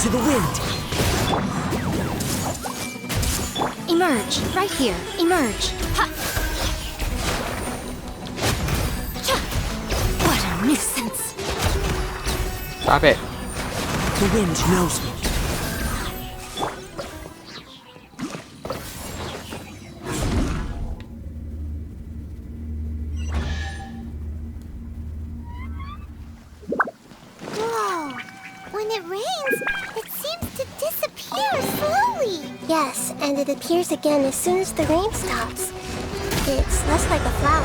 to the wind. Emerge, right here. Emerge. Ha! What a nuisance. Stop it. The wind knows me. Whoa! When it rains, it seems to disappear slowly. Yes, and it appears again as soon as the rain stops. It's less like a flower,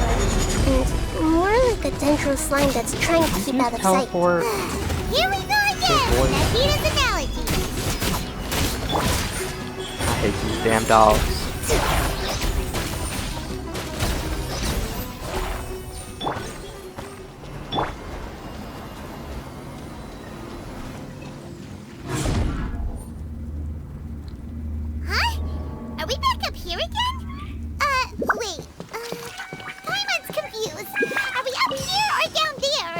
and more like a dendro slime that's trying to keep out of sight. Teleport. Here we go again! Nahida's analogy! I hate these damn dogs. Huh? Are we back up here again? Wait. Paimon's confused. Are we up here or down there?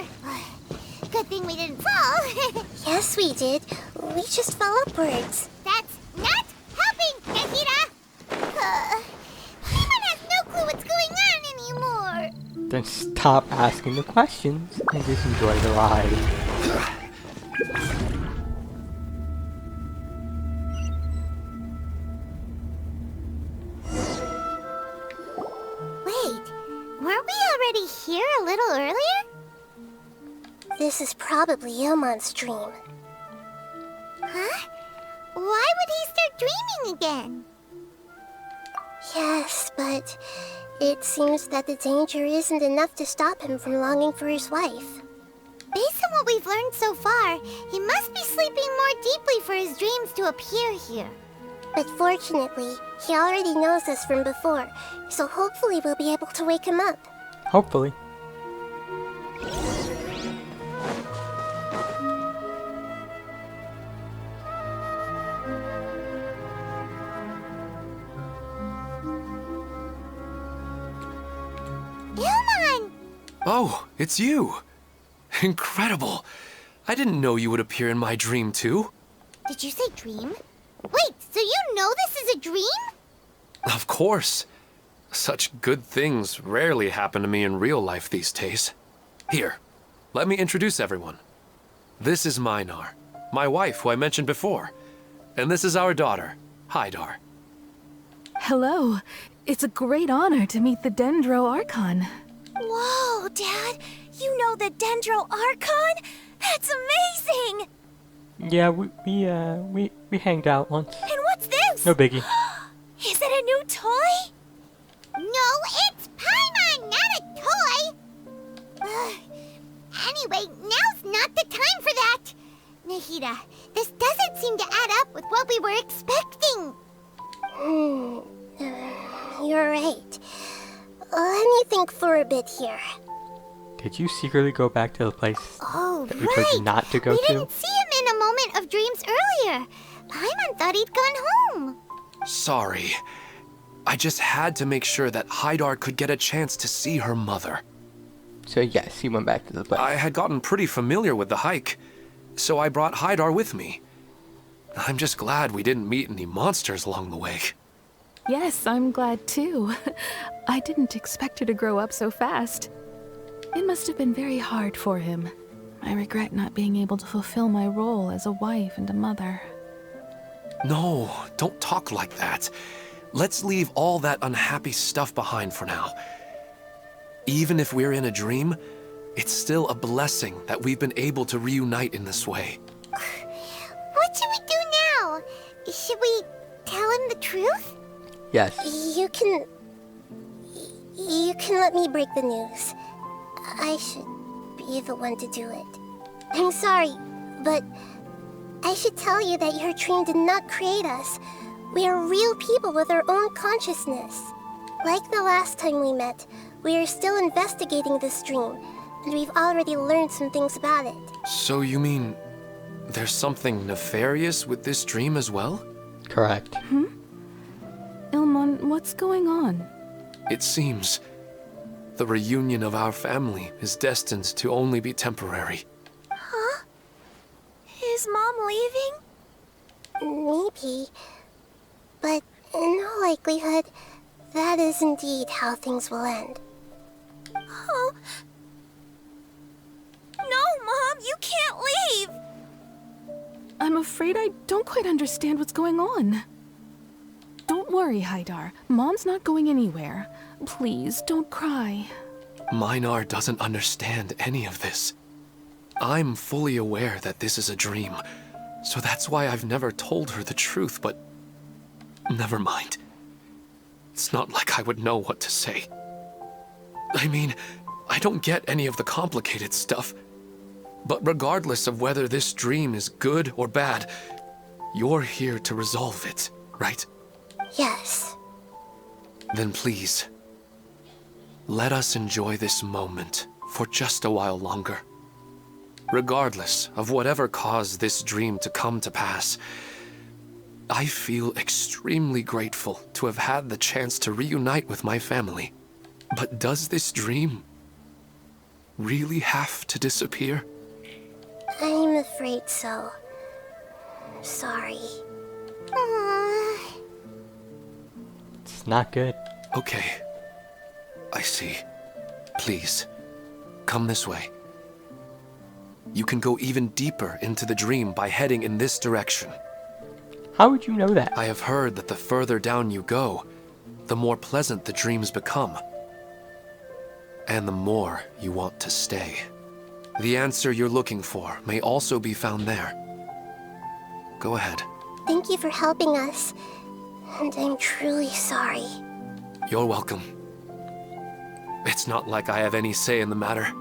Good thing we didn't fall. Yes, we did. We just fell upwards. That's not helping, Nahida! Paimon has no clue what's going on anymore. Then stop asking the questions and just enjoy the ride. Wait, weren't we already here a little earlier? This is probably Ilmon's dream. Huh? Why would he start dreaming again? Yes, but it seems that the danger isn't enough to stop him from longing for his wife. Based on what we've learned so far, he must be sleeping more deeply for his dreams to appear here. But fortunately, he already knows us from before, so hopefully we'll be able to wake him up. Hopefully. Ilmon! Oh, it's you! Incredible! I didn't know you would appear in my dream too. Did you say dream? Wait, so you know this is a dream? Of course. Such good things rarely happen to me in real life these days. Here, let me introduce everyone. This is Minar, my wife who I mentioned before. And this is our daughter, Hydar. Hello. It's a great honor to meet the Dendro Archon. Whoa, Dad! You know the Dendro Archon? That's amazing! Yeah, we hanged out once. And what's this? No biggie. Is it a new toy? No, it's Paimon, not a toy! Anyway, now's not the time for that! Nahida, this doesn't seem to add up with what we were expecting. You're right. Let me think for a bit here. Did you secretly go back to the place Oh, that we told you not to go we to? didn't see him in a moment of dreams earlier. Paimon thought he'd gone home. Sorry. I just had to make sure that Hydar could get a chance to see her mother. So yes, he went back to the place. I had gotten pretty familiar with the hike, so I brought Hydar with me. I'm just glad we didn't meet any monsters along the way. Yes, I'm glad too. I didn't expect her to grow up so fast. It must have been very hard for him. I regret not being able to fulfill my role as a wife and a mother. No, don't talk like that. Let's leave all that unhappy stuff behind for now. Even if we're in a dream, it's still a blessing that we've been able to reunite in this way. What should we do now? Should we tell him the truth? Yes. You can let me break the news. I should be the one to do it. I'm sorry, but I should tell you that your dream did not create us. We are real people with our own consciousness. Like the last time we met, we are still investigating this dream, and we've already learned some things about it. So you mean there's something nefarious with this dream as well? Correct. Ilmon, what's going on? It seems the reunion of our family is destined to only be temporary. Huh? Is Mom leaving? Maybe. But in all likelihood, that is indeed how things will end. Oh. No, Mom, you can't leave! I'm afraid I don't quite understand what's going on. Don't worry, Haidar. Mom's not going anywhere. Please, don't cry. Minar doesn't understand any of this. I'm fully aware that this is a dream, so that's why I've never told her the truth, but never mind. It's not like I would know what to say. I mean, I don't get any of the complicated stuff. But regardless of whether this dream is good or bad, you're here to resolve it, right? Yes. Then please, let us enjoy this moment for just a while longer. Regardless of whatever caused this dream to come to pass, I feel extremely grateful to have had the chance to reunite with my family. But does this dream really have to disappear? I'm afraid so. Sorry. Aww. It's not good. Okay. I see. Please, come this way. You can go even deeper into the dream by heading in this direction. How would you know that? I have heard that the further down you go, the more pleasant the dreams become. And the more you want to stay. The answer you're looking for may also be found there. Go ahead. Thank you for helping us. And I'm truly sorry. You're welcome. It's not like I have any say in the matter.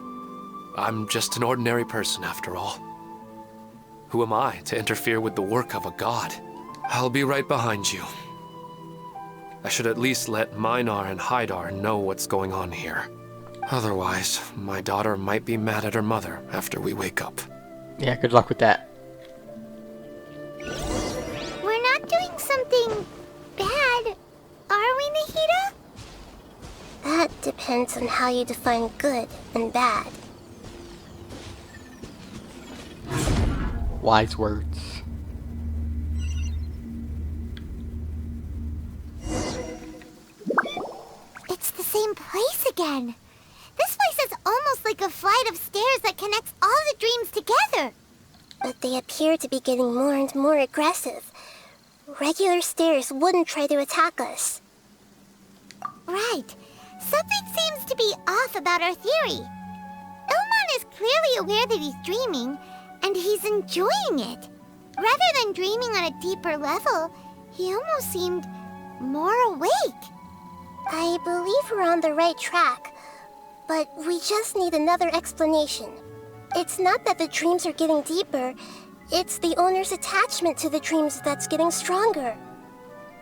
I'm just an ordinary person after all. Who am I to interfere with the work of a god? I'll be right behind you. I should at least let Minar and Haidar know what's going on here. Otherwise, my daughter might be mad at her mother after we wake up. Yeah, good luck with that. We're not doing something bad, are we, Nahida? That depends on how you define good and bad. Wise words. It's the same place again. This place is almost like a flight of stairs that connects all the dreams together. But they appear to be getting more and more aggressive. Regular stairs wouldn't try to attack us. Right. Something seems to be off about our theory. Ilmon is clearly aware that he's dreaming, and he's enjoying it. Rather than dreaming on a deeper level, he almost seemed more awake. I believe we're on the right track, but we just need another explanation. It's not that the dreams are getting deeper, it's the owner's attachment to the dreams that's getting stronger.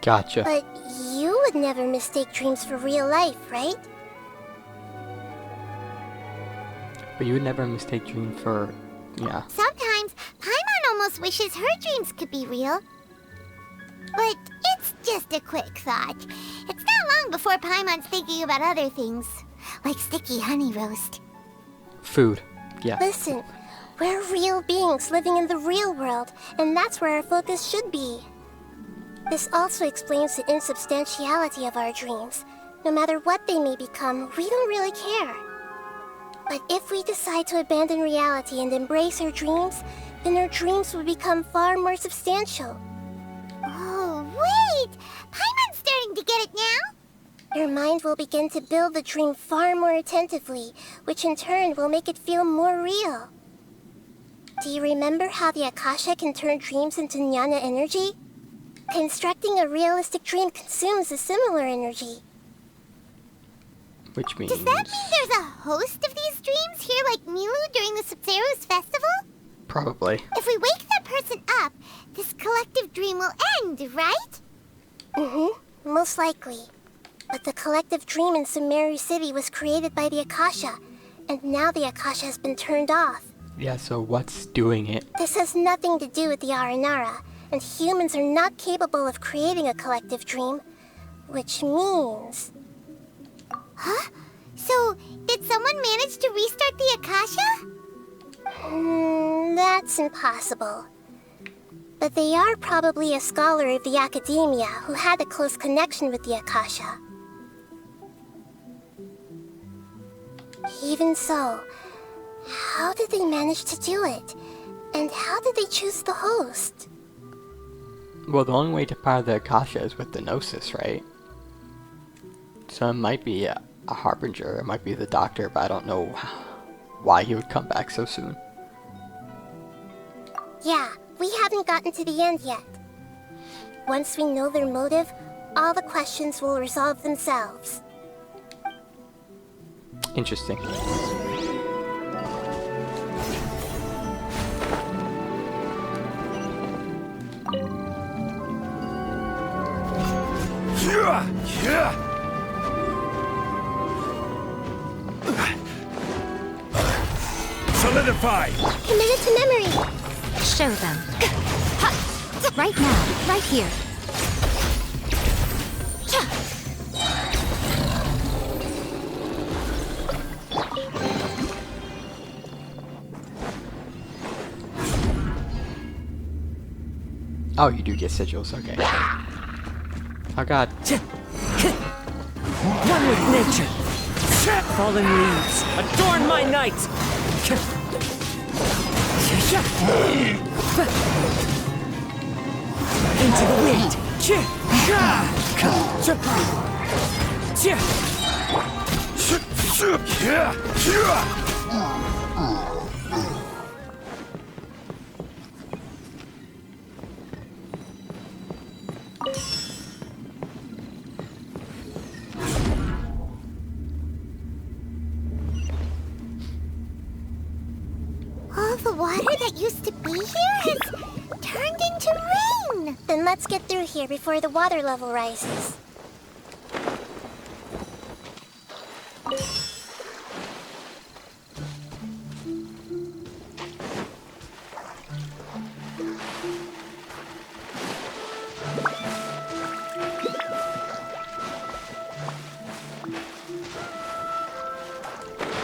Gotcha. But you would never mistake dreams for real life, right? But you would never mistake dream for... yeah. Sometimes, Paimon almost wishes her dreams could be real. But it's just a quick thought. It's not long before Paimon's thinking about other things, like sticky honey roast. Food. Yeah. Listen, we're real beings living in the real world, and that's where our focus should be. This also explains the insubstantiality of our dreams. No matter what they may become, we don't really care. But if we decide to abandon reality and embrace our dreams, then our dreams will become far more substantial. Oh, wait! Paimon's starting to get it now? Your mind will begin to build the dream far more attentively, which in turn will make it feel more real. Do you remember how the Akasha can turn dreams into jnana energy? Constructing a realistic dream consumes a similar energy. Which means... Does that mean there's a host of these dreams here like Milu during the Subzero's festival? Probably. If we wake that person up, this collective dream will end, right? Mm-hmm, most likely. But the collective dream in Sumeru City was created by the Akasha, and now the Akasha has been turned off. Yeah, so what's doing it? This has nothing to do with the Aranara, and humans are not capable of creating a collective dream, which means... Huh? So, did someone manage to restart the Akasha? That's impossible. But they are probably a scholar of the academia who had a close connection with the Akasha. Even so, how did they manage to do it? And how did they choose the host? Well, the only way to power the Akasha is with the Gnosis, right? So it might be a Harbinger, it might be the Doctor, but I don't know why he would come back so soon. Yeah, we haven't gotten to the end yet. Once we know their motive, all the questions will resolve themselves. Interesting. Solidify! Committed to memory! Show them. Ha! Right now, right here. Oh, you do get sigils, okay. Oh god. One with nature. Fallen leaves, adorn my night. Into the wind. All the water that used to be here has turned into rain. Then let's get through here before the water level rises.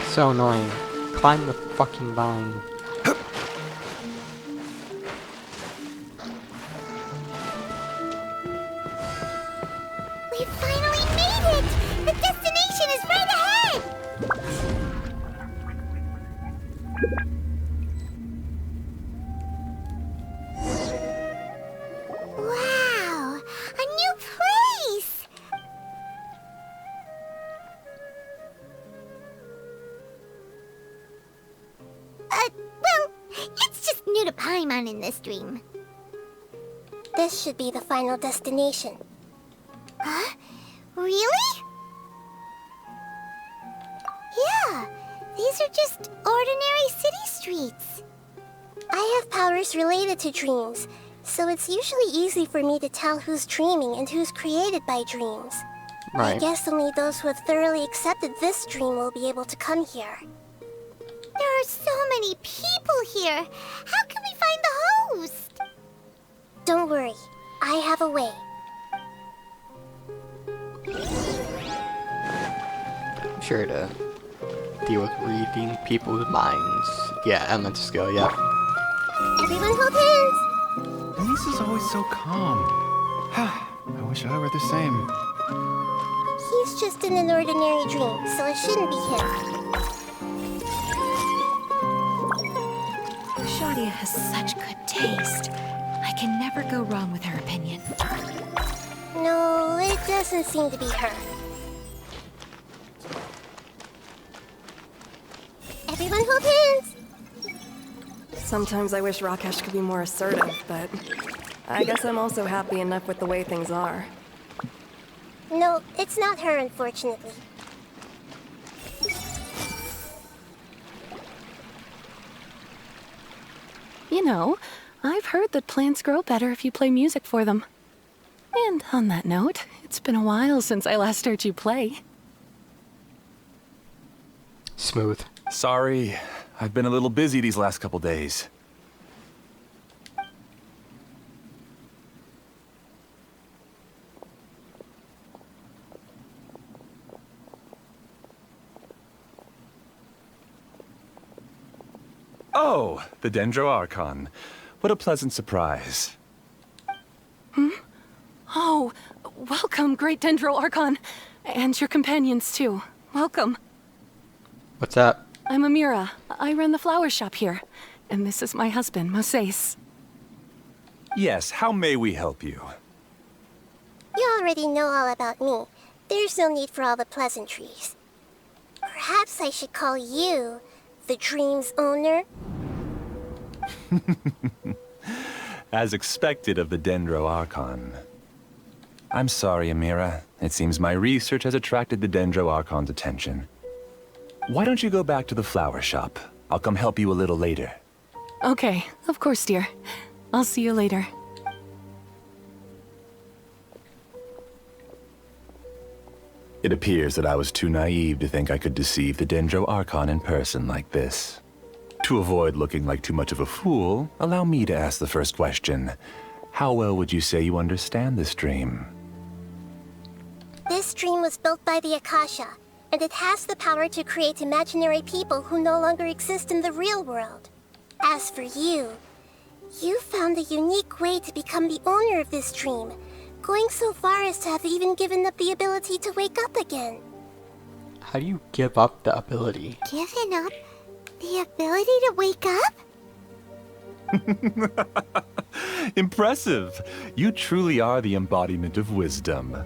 So annoying. Climb the fucking vine. We finally made it! The destination is right ahead! Wow! A new place! Well, it's just new to Paimon in this dream. This should be the final destination. Huh? Really? Yeah, these are just ordinary city streets. I have powers related to dreams, so it's usually easy for me to tell who's dreaming and who's created by dreams. I Right. guess only those who have thoroughly accepted this dream will be able to come here. There are so many people here. How can we find the host? Don't worry, I have a way. I'm sure to deal with reading people's minds. Yeah, elemental skill, yeah. Everyone hold hands! Lisa's always so calm. I wish I were the same. He's just in an ordinary dream, so it shouldn't be him. Shadia has such good taste. I can never go wrong with her opinion. No, it doesn't seem to be her. Everyone hold hands! Sometimes I wish Rakesh could be more assertive, but I guess I'm also happy enough with the way things are. No, it's not her, unfortunately. You know, I've heard that plants grow better if you play music for them. And on that note, it's been a while since I last heard you play. Smooth. Sorry, I've been a little busy these last couple days. Oh, the Dendro Archon. What a pleasant surprise. Great Dendro Archon. And your companions, too. Welcome. What's up? I'm Amira. I run the flower shop here. And this is my husband, Moses. Yes, how may we help you? You already know all about me. There's no need for all the pleasantries. Perhaps I should call you the dream's owner? As expected of the Dendro Archon. I'm sorry, Amira. It seems my research has attracted the Dendro Archon's attention. Why don't you go back to the flower shop? I'll come help you a little later. Okay, of course, dear. I'll see you later. It appears that I was too naive to think I could deceive the Dendro Archon in person like this. To avoid looking like too much of a fool, allow me to ask the first question. How well would you say you understand this dream? This dream was built by the Akasha, and it has the power to create imaginary people who no longer exist in the real world. As for you, you found a unique way to become the owner of this dream, going so far as to have even given up the ability to wake up again. How do you give up the ability? Given up the ability to wake up? Impressive! You truly are the embodiment of wisdom.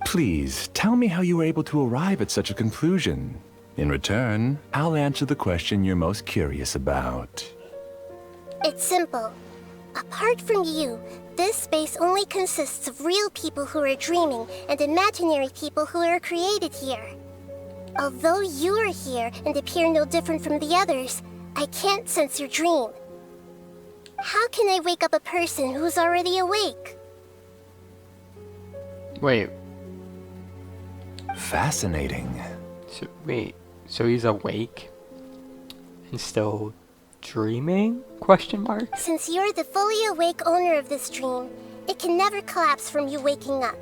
Please, tell me how you were able to arrive at such a conclusion. In return, I'll answer the question you're most curious about. It's simple. Apart from you, this space only consists of real people who are dreaming and imaginary people who are created here. Although you are here and appear no different from the others, I can't sense your dream. How can I wake up a person who's already awake? Wait, Fascinating. so he's awake and still dreaming? Question mark? Since you're the fully awake owner of this dream, it can never collapse from you waking up.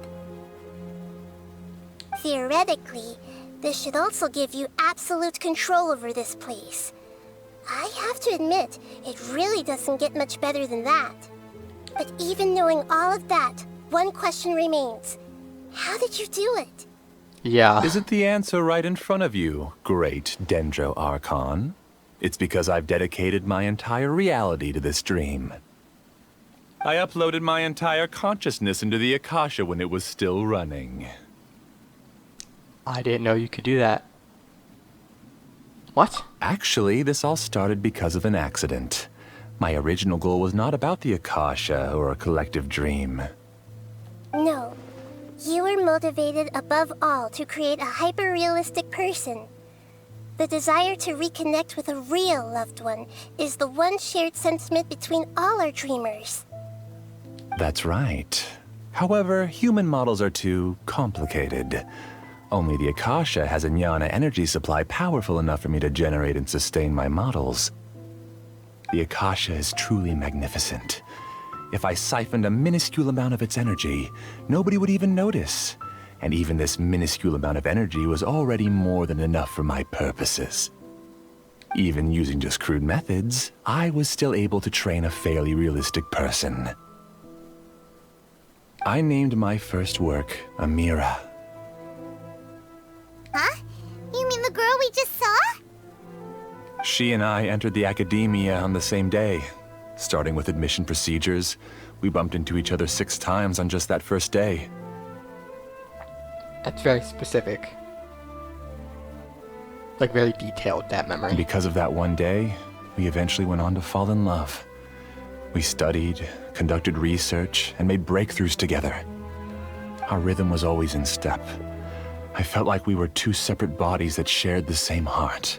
Theoretically, this should also give you absolute control over this place. I have to admit, it really doesn't get much better than that. But even knowing all of that, one question remains. How did you do it? Yeah. Isn't the answer right in front of you, great Dendro Archon? It's because I've dedicated my entire reality to this dream. I uploaded my entire consciousness into the Akasha when it was still running. I didn't know you could do that. What? Actually, this all started because of an accident. My original goal was not about the Akasha or a collective dream. No. You were motivated above all to create a hyper-realistic person. The desire to reconnect with a real loved one is the one shared sentiment between all our dreamers. That's right. However, human models are too complicated. Only the Akasha has a jnana energy supply powerful enough for me to generate and sustain my models. The Akasha is truly magnificent. If I siphoned a minuscule amount of its energy, nobody would even notice. And even this minuscule amount of energy was already more than enough for my purposes. Even using just crude methods, I was still able to train a fairly realistic person. I named my first work Amira. Huh? You mean the girl we just saw? She and I entered the academia on the same day. Starting with admission procedures, we bumped into each other 6 times on just that first day. That's very specific. Like, very detailed, that memory. And because of that one day, we eventually went on to fall in love. We studied, conducted research, and made breakthroughs together. Our rhythm was always in step. I felt like we were 2 separate bodies that shared the same heart.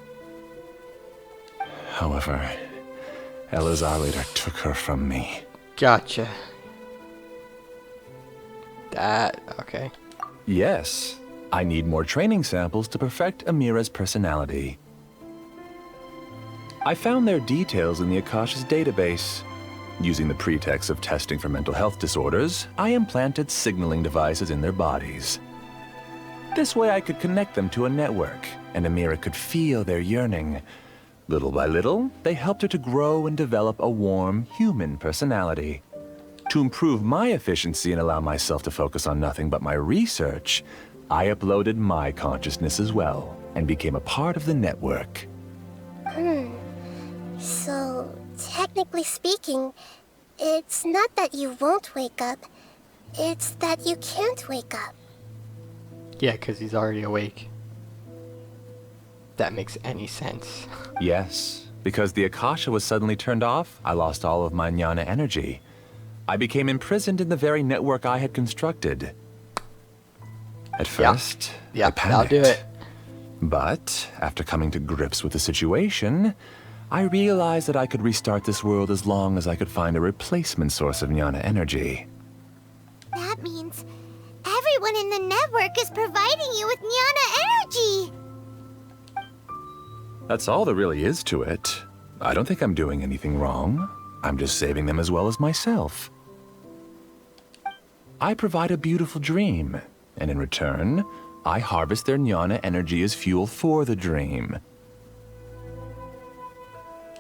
However, Elazar later took her from me. Gotcha. Okay. Yes, I need more training samples to perfect Amira's personality. I found their details in the Akasha's database. Using the pretext of testing for mental health disorders, I implanted signaling devices in their bodies. This way I could connect them to a network, and Amira could feel their yearning. Little by little, they helped her to grow and develop a warm, human personality. To improve my efficiency and allow myself to focus on nothing but my research, I uploaded my consciousness as well and became a part of the network. So, technically speaking, it's not that you won't wake up, it's that you can't wake up. Yeah, because he's already awake. That makes any sense. Yes, because the Akasha was suddenly turned off, I lost all of my jnana energy. I became imprisoned in the very network I had constructed. At first, I panicked. I'll do it. But, after coming to grips with the situation, I realized that I could restart this world as long as I could find a replacement source of jnana energy. That means everyone in the network is providing you with Jnana energy! That's all there really is to it. I don't think I'm doing anything wrong. I'm just saving them as well as myself. I provide a beautiful dream, and in return, I harvest their jnana energy as fuel for the dream.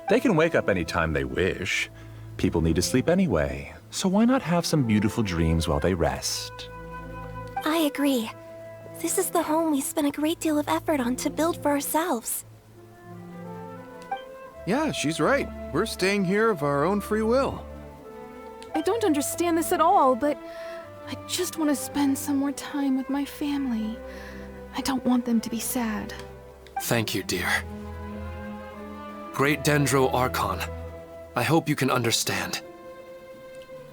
They can wake up any time they wish. People need to sleep anyway, so why not have some beautiful dreams while they rest? I agree. This is the home we spent a great deal of effort on to build for ourselves. Yeah, she's right. We're staying here of our own free will. I don't understand this at all, but I just want to spend some more time with my family. I don't want them to be sad. Thank you, dear. Great Dendro Archon, I hope you can understand.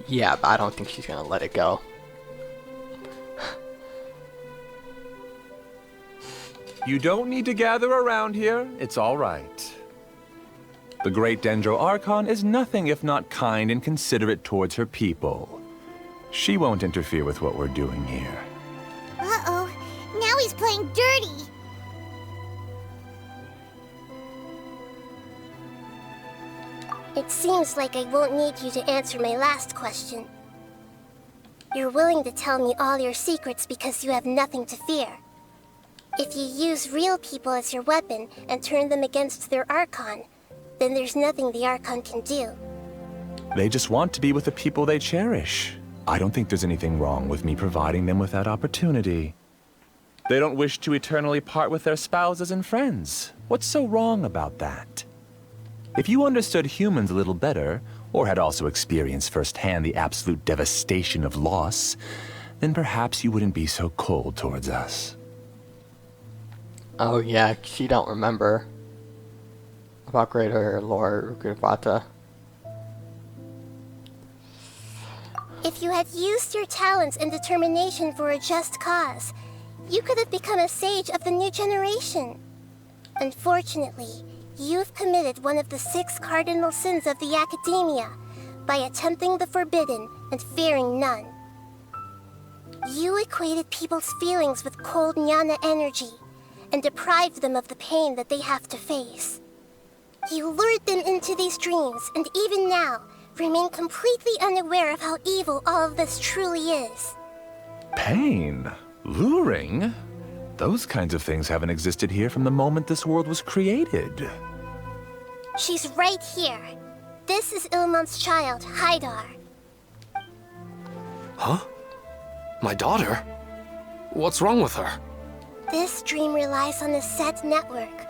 Yeah, but I don't think she's gonna let it go. You don't need to gather around here. It's all right. The great Dendro Archon is nothing if not kind and considerate towards her people. She won't interfere with what we're doing here. Uh-oh, now he's playing dirty! It seems like I won't need you to answer my last question. You're willing to tell me all your secrets because you have nothing to fear. If you use real people as your weapon and turn them against their Archon, then there's nothing the Archon can do. They just want to be with the people they cherish. I don't think there's anything wrong with me providing them with that opportunity. They don't wish to eternally part with their spouses and friends. What's so wrong about that? If you understood humans a little better, or had also experienced firsthand the absolute devastation of loss, then perhaps you wouldn't be so cold towards us. Oh yeah, she don't remember about Greater Lord Rukavata. If you had used your talents and determination for a just cause, you could have become a sage of the new generation. Unfortunately, you've committed one of the 6 cardinal sins of the Academia by attempting the forbidden and fearing none. You equated people's feelings with cold jnana energy and deprived them of the pain that they have to face. You lured them into these dreams, and even now, remain completely unaware of how evil all of this truly is. Pain? Luring? Those kinds of things haven't existed here from the moment this world was created. She's right here. This is Ilmon's child, Haidar. Huh? My daughter? What's wrong with her? This dream relies on a set network,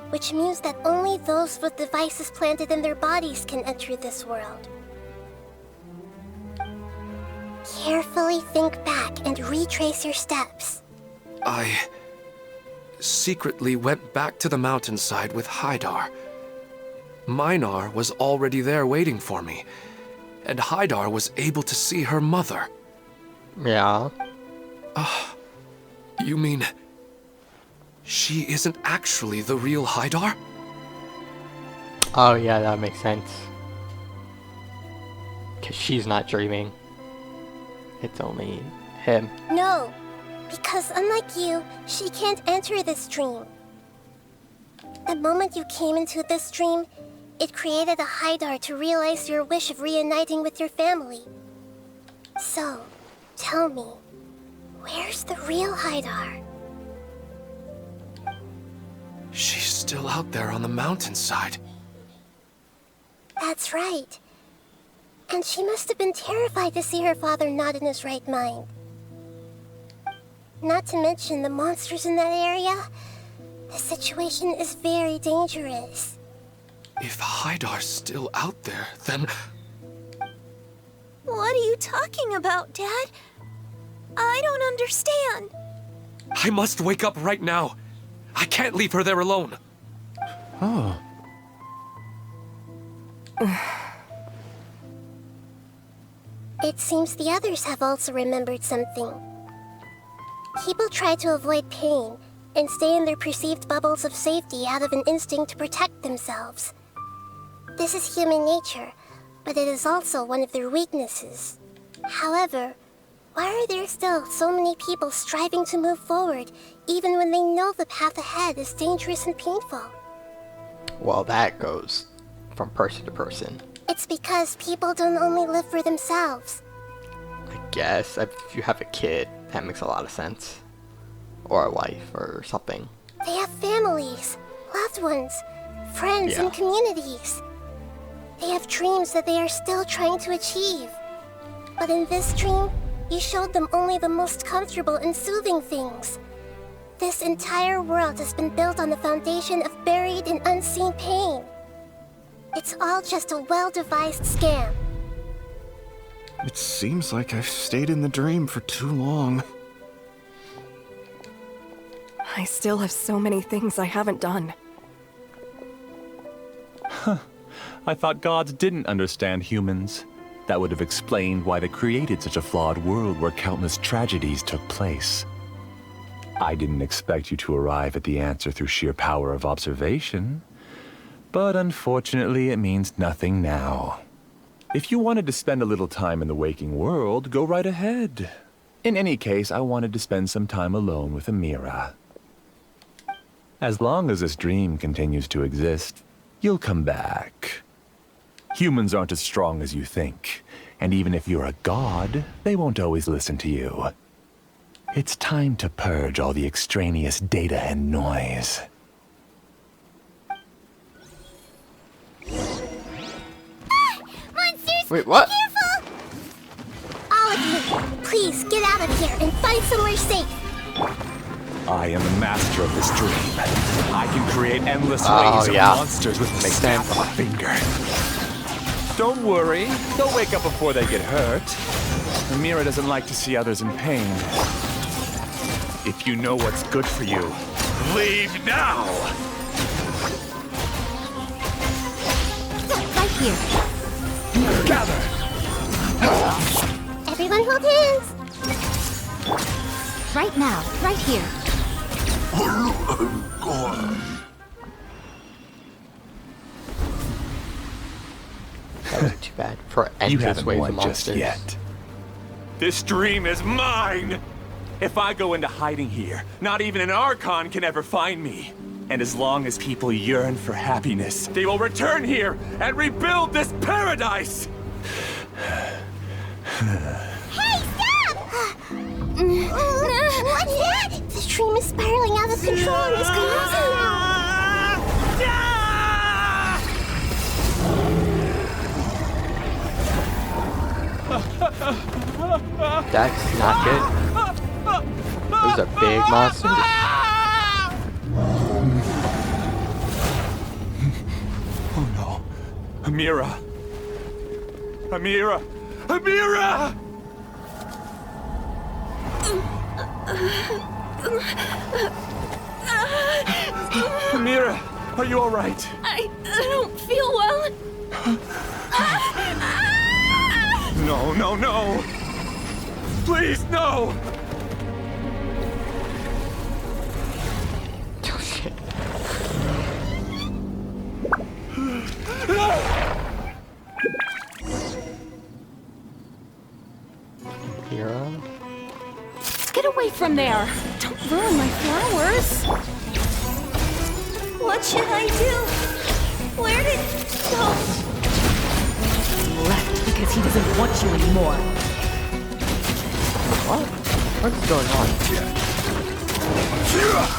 which means that only those with devices planted in their bodies can enter this world. Carefully think back and retrace your steps. I secretly went back to the mountainside with Haidar. Minar was already there waiting for me, and Haidar was able to see her mother. Yeah. You mean she isn't actually the real Haidar? Oh yeah, that makes sense. 'Cause she's not dreaming. It's only him. No, because unlike you, she can't enter this dream. The moment you came into this dream, it created a Haidar to realize your wish of reuniting with your family. So, tell me, where's the real Haidar? She's still out there on the mountainside. That's right. And she must have been terrified to see her father not in his right mind. Not to mention the monsters in that area. The situation is very dangerous. If Hydar's still out there, then... What are you talking about, Dad? I don't understand. I must wake up right now. I can't leave her there alone. Oh. It seems the others have also remembered something. People try to avoid pain and stay in their perceived bubbles of safety out of an instinct to protect themselves. This is human nature, but it is also one of their weaknesses. However, why are there still so many people striving to move forward, even when they know the path ahead is dangerous and painful? Well, that goes from person to person. It's because people don't only live for themselves. I guess if you have a kid, that makes a lot of sense. Or a wife or something. They have families, loved ones, friends, and communities. They have dreams that they are still trying to achieve. But in this dream, you showed them only the most comfortable and soothing things. This entire world has been built on the foundation of buried and unseen pain. It's all just a well-devised scam. It seems like I've stayed in the dream for too long. I still have so many things I haven't done. I thought gods didn't understand humans. That would have explained why they created such a flawed world where countless tragedies took place. I didn't expect you to arrive at the answer through sheer power of observation. But unfortunately, it means nothing now. If you wanted to spend a little time in the waking world, go right ahead. In any case, I wanted to spend some time alone with Amira. As long as this dream continues to exist, you'll come back. Humans aren't as strong as you think, and even if you're a god, they won't always listen to you. It's time to purge all the extraneous data and noise. Monsters! Wait, what? Careful! All of you, please get out of here and find somewhere safe. I am the master of this dream. I can create endless Oh, waves of yeah. monsters with the Makes snap sense. of a finger. Don't worry, they'll wake up before they get hurt. Amira doesn't like to see others in pain. If you know what's good for you, leave now! Right here. Gather! Everyone hold hands. Right now. Right here. That wasn't too bad for You endless haven't waves won of just monsters. yet. This dream is mine! If I go into hiding here, not even an Archon can ever find me. And as long as people yearn for happiness, they will return here and rebuild this paradise! Hey, stop! What's that? The dream is spiraling out of control and is collapsing now. That's not good. Those are big monsters. Oh no. Amira! Amira! Amira! Amira, are you alright? I don't feel well. No, no, no! Please, no! Oh shit. Hero? Get away from there. Don't ruin my flowers. What should I do? Where did it go? Left because he doesn't want you anymore. What? What's going on?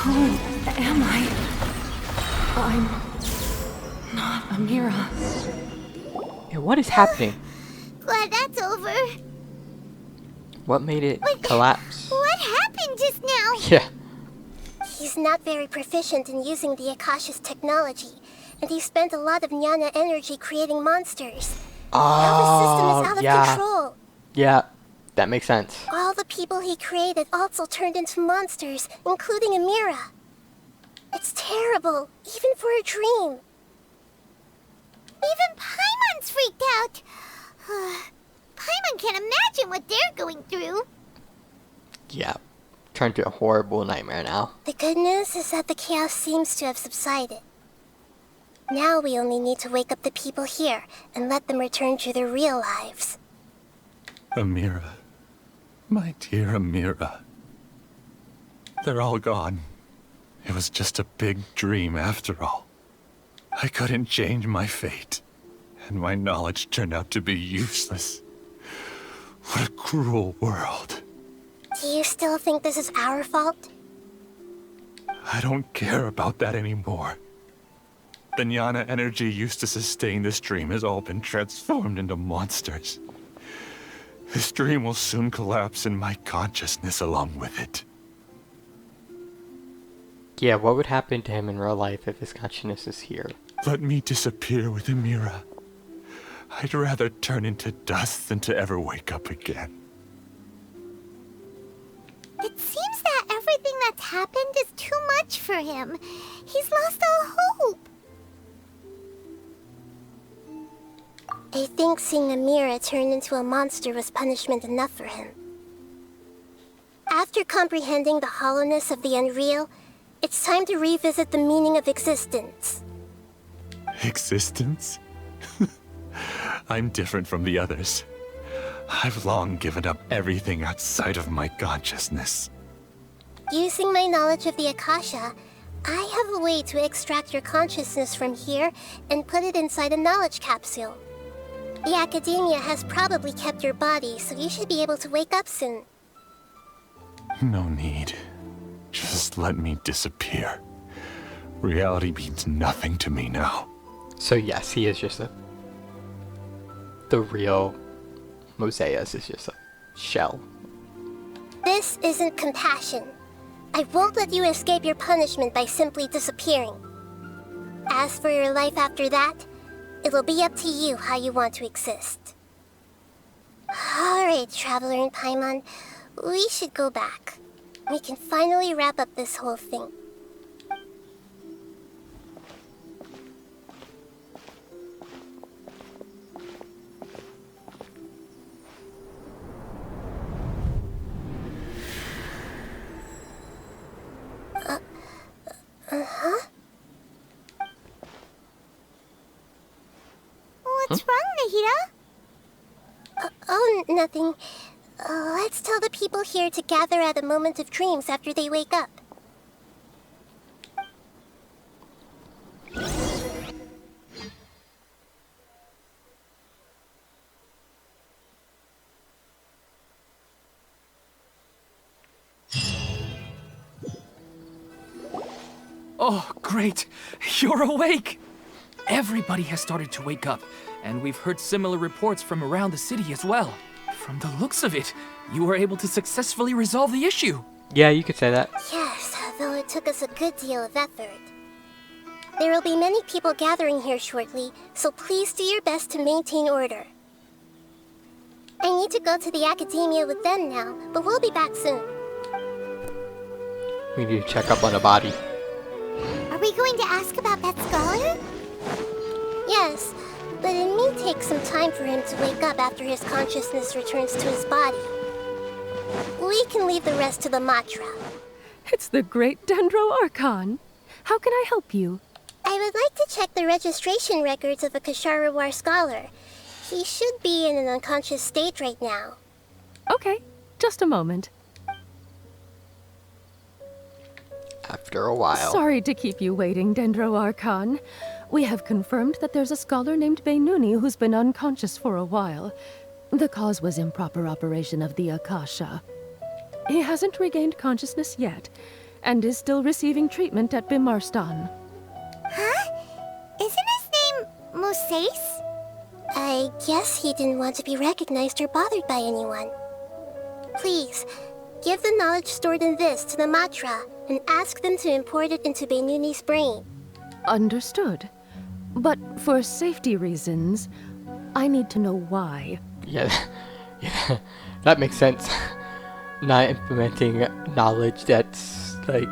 Who am I? I'm not Amira. Yeah, what is happening? glad that's over. What made it collapse? What happened just now? Yeah. He's not very proficient in using the Akasha's technology, and he spent a lot of Jnana energy creating monsters. Now the system is out of control. Yeah, that makes sense. All the people he created also turned into monsters, including Amira. It's terrible, even for a dream. Even Paimon's freaked out. Paimon can't imagine what they're going through. Yeah. Turned to a horrible nightmare now. The good news is that the chaos seems to have subsided. Now we only need to wake up the people here and let them return to their real lives. Amira. My dear Amira. They're all gone. It was just a big dream after all. I couldn't change my fate, and my knowledge turned out to be useless. What a cruel world. Do you still think this is our fault? I don't care about that anymore. The Jnana energy used to sustain this dream has all been transformed into monsters. This dream will soon collapse and my consciousness along with it. Yeah, what would happen to him in real life if his consciousness is here? Let me disappear with Amira. I'd rather turn into dust than to ever wake up again. It seems that everything that's happened is too much for him. He's lost all hope. I think seeing Amira turn into a monster was punishment enough for him. After comprehending the hollowness of the unreal, it's time to revisit the meaning of existence. Existence? I'm different from the others. I've long given up everything outside of my consciousness. Using my knowledge of the Akasha, I have a way to extract your consciousness from here and put it inside a knowledge capsule. The Academia has probably kept your body, so you should be able to wake up soon. No need. Just let me disappear. Reality means nothing to me now. So yes, he is just the real Mosaic is just a shell. This isn't compassion. I won't let you escape your punishment by simply disappearing. As for your life after that, it'll be up to you how you want to exist. Alright, Traveler and Paimon, we should go back. We can finally wrap up this whole thing. What's wrong, Nahida? Oh, nothing. Let's tell the people here to gather at a moment of dreams after they wake up. Oh, great! You're awake! Everybody has started to wake up, and we've heard similar reports from around the city as well. From the looks of it, you were able to successfully resolve the issue. Yeah, you could say that. Yes, though it took us a good deal of effort. There will be many people gathering here shortly, so please do your best to maintain order. I need to go to the Academia with them now, but we'll be back soon. We need to check up on the body. Are we going to ask about that scholar? Yes, but it may take some time for him to wake up after his consciousness returns to his body. We can leave the rest to the Matra. It's the great Dendro Archon. How can I help you? I would like to check the registration records of a Kasharawar scholar. He should be in an unconscious state right now. Okay, just a moment. After a while. Sorry to keep you waiting, Dendro Archon. We have confirmed that there's a scholar named Beinuni who's been unconscious for a while. The cause was improper operation of the Akasha. He hasn't regained consciousness yet, and is still receiving treatment at Bimarstan. Huh? Isn't his name Moses? I guess he didn't want to be recognized or bothered by anyone. Please, give the knowledge stored in this to the Matra and ask them to import it into Benuni's brain. Understood. But for safety reasons, I need to know why. Yeah, yeah, that makes sense. Not implementing knowledge that's, like,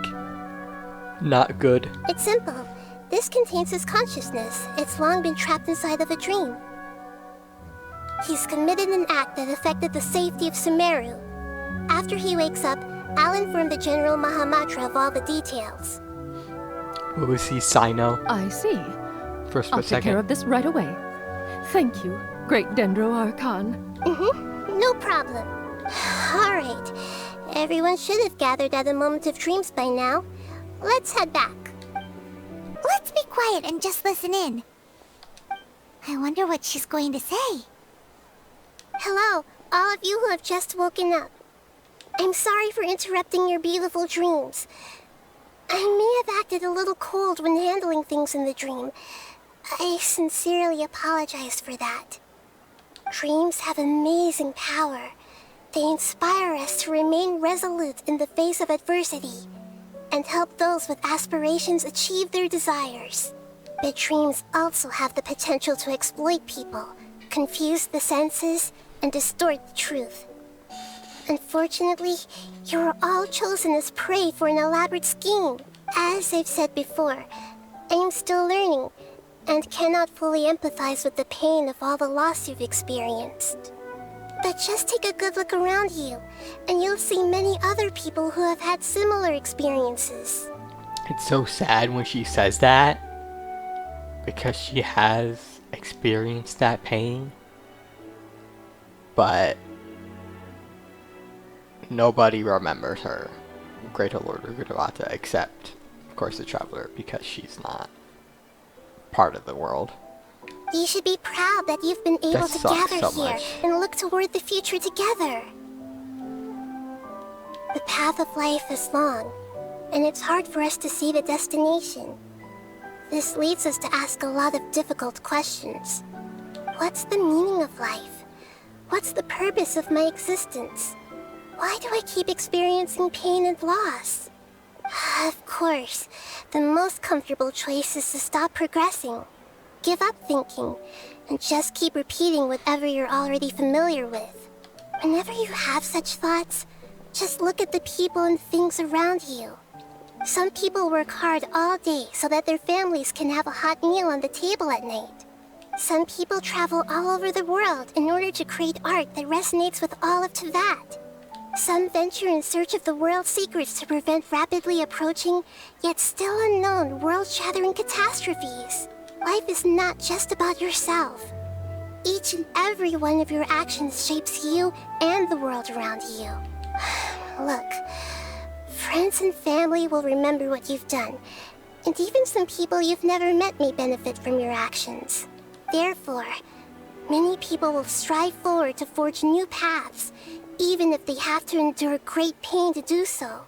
not good. It's simple. This contains his consciousness. It's long been trapped inside of a dream. He's committed an act that affected the safety of Sumeru. After he wakes up, I'll inform the General Mahamatra of all the details. Will we see Sino? I see. For a split I'll take care second. of this right away. Thank you, Great Dendro Archon. No problem. Alright. Everyone should have gathered at a moment of dreams by now. Let's head back. Let's be quiet and just listen in. I wonder what she's going to say. Hello, all of you who have just woken up. I'm sorry for interrupting your beautiful dreams. I may have acted a little cold when handling things in the dream. I sincerely apologize for that. Dreams have amazing power. They inspire us to remain resolute in the face of adversity and help those with aspirations achieve their desires. But dreams also have the potential to exploit people, confuse the senses, and distort the truth. Unfortunately, you are all chosen as prey for an elaborate scheme. As I've said before, I am still learning and cannot fully empathize with the pain of all the loss you've experienced. But just take a good look around you, and you'll see many other people who have had similar experiences. It's so sad when she says that, because she has experienced that pain, but nobody remembers her, Greater Lord Rugurata, except, of course, the Traveler, because she's not part of the world. You should be proud that you've been able to gather so here much. and look toward the future together. The path of life is long, and it's hard for us to see the destination. This leads us to ask a lot of difficult questions. What's the meaning of life? What's the purpose of my existence? Why do I keep experiencing pain and loss? Of course, the most comfortable choice is to stop progressing. Give up thinking, and just keep repeating whatever you're already familiar with. Whenever you have such thoughts, just look at the people and things around you. Some people work hard all day so that their families can have a hot meal on the table at night. Some people travel all over the world in order to create art that resonates with all of Teyvat. Some venture in search of the world's secrets to prevent rapidly approaching, yet still unknown, world-shattering catastrophes. Life is not just about yourself. Each and every one of your actions shapes you and the world around you. Look, friends and family will remember what you've done, and even some people you've never met may benefit from your actions. Therefore, many people will strive forward to forge new paths, even if they have to endure great pain to do so.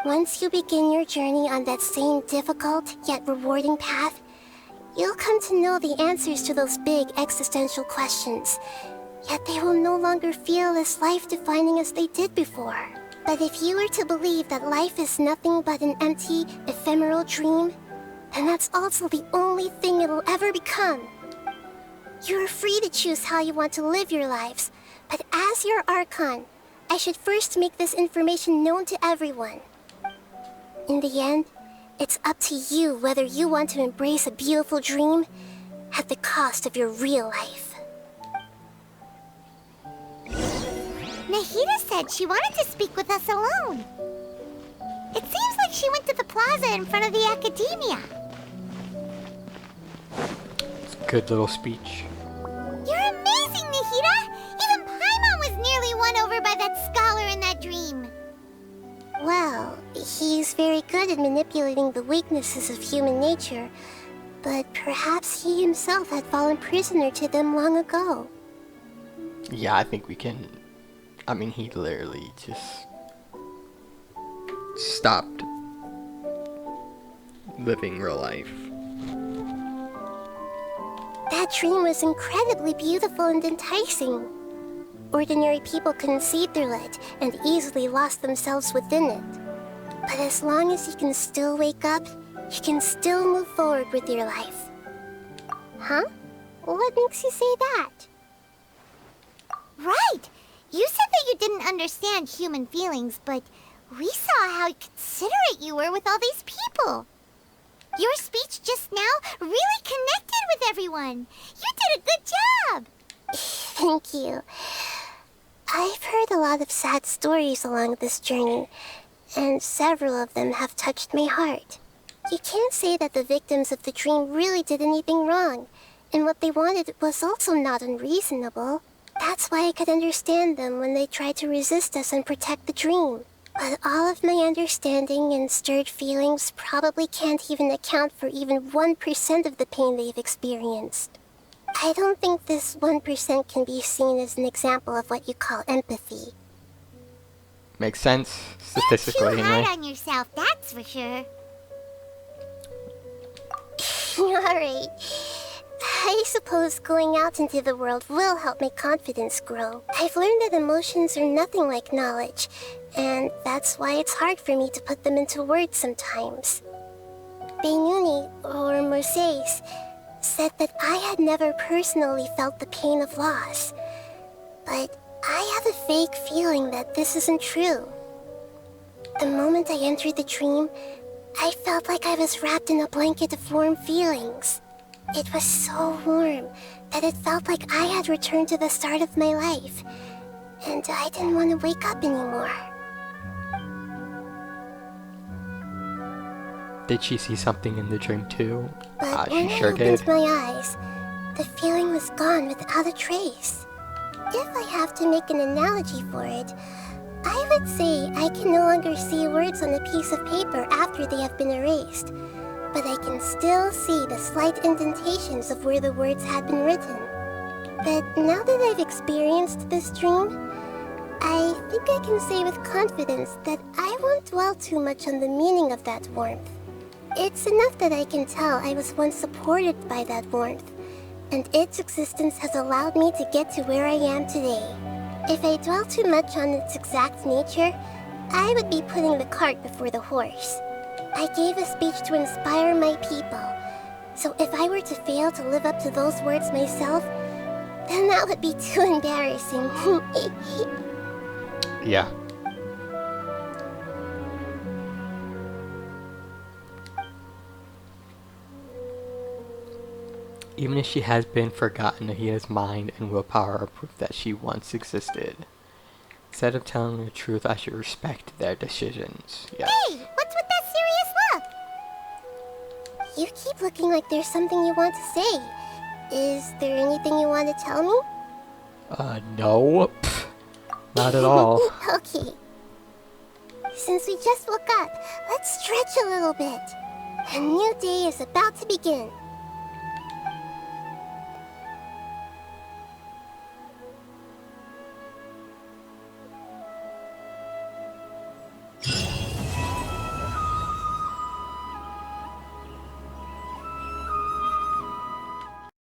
Once you begin your journey on that same difficult yet rewarding path, you'll come to know the answers to those big existential questions, yet they will no longer feel as life-defining as they did before. But if you were to believe that life is nothing but an empty, ephemeral dream, then that's also the only thing it'll ever become. You're free to choose how you want to live your lives, but as your Archon, I should first make this information known to everyone. In the end, it's up to you whether you want to embrace a beautiful dream at the cost of your real life. Nahida said she wanted to speak with us alone. It seems like she went to the plaza in front of the academia. It's a good little speech. You're amazing, Nahida! Even Paimon was nearly won over by that scholar in that dream. Well, he's very good at manipulating the weaknesses of human nature, but perhaps he himself had fallen prisoner to them long ago. Yeah, I think we can... I mean, he literally just stopped living real life. That dream was incredibly beautiful and enticing. Ordinary people couldn't see through it and easily lost themselves within it. But as long as you can still wake up, you can still move forward with your life. Huh? What makes you say that? Right! You said that you didn't understand human feelings, but we saw how considerate you were with all these people. Your speech just now really connected with everyone. You did a good job. Thank you. I've heard a lot of sad stories along this journey, and several of them have touched my heart. You can't say that the victims of the dream really did anything wrong, and what they wanted was also not unreasonable. That's why I could understand them when they tried to resist us and protect the dream. But all of my understanding and stirred feelings probably can't even account for even 1% of the pain they've experienced. I don't think this 1% can be seen as an example of what you call empathy. Makes sense, statistically, You're too hard anyway. on yourself, that's for sure. Alright. I suppose going out into the world will help my confidence grow. I've learned that emotions are nothing like knowledge, and that's why it's hard for me to put them into words sometimes. Beinuni, or Moses, said that I had never personally felt the pain of loss, but I have a vague feeling that this isn't true. The moment I entered the dream, I felt like I was wrapped in a blanket of warm feelings. It was so warm that it felt like I had returned to the start of my life, and I didn't want to wake up anymore. Did she see something in the dream too? But She when I sure opened did. my eyes, the feeling was gone without a trace. If I have to make an analogy for it, I would say I can no longer see words on a piece of paper after they have been erased, but I can still see the slight indentations of where the words had been written. But now that I've experienced this dream, I think I can say with confidence that I won't dwell too much on the meaning of that warmth. It's enough that I can tell I was once supported by that warmth, and its existence has allowed me to get to where I am today. If I dwell too much on its exact nature, I would be putting the cart before the horse. I gave a speech to inspire my people, so if I were to fail to live up to those words myself, then that would be too embarrassing. Yeah. Even if she has been forgotten, Nahida's mind and willpower are proof that she once existed. Instead of telling the truth, I should respect their decisions. Yes. Hey, what's with that serious look? You keep looking like there's something you want to say. Is there anything you want to tell me? No. Pff, not at all. Okay. Since we just woke up, let's stretch a little bit. A new day is about to begin.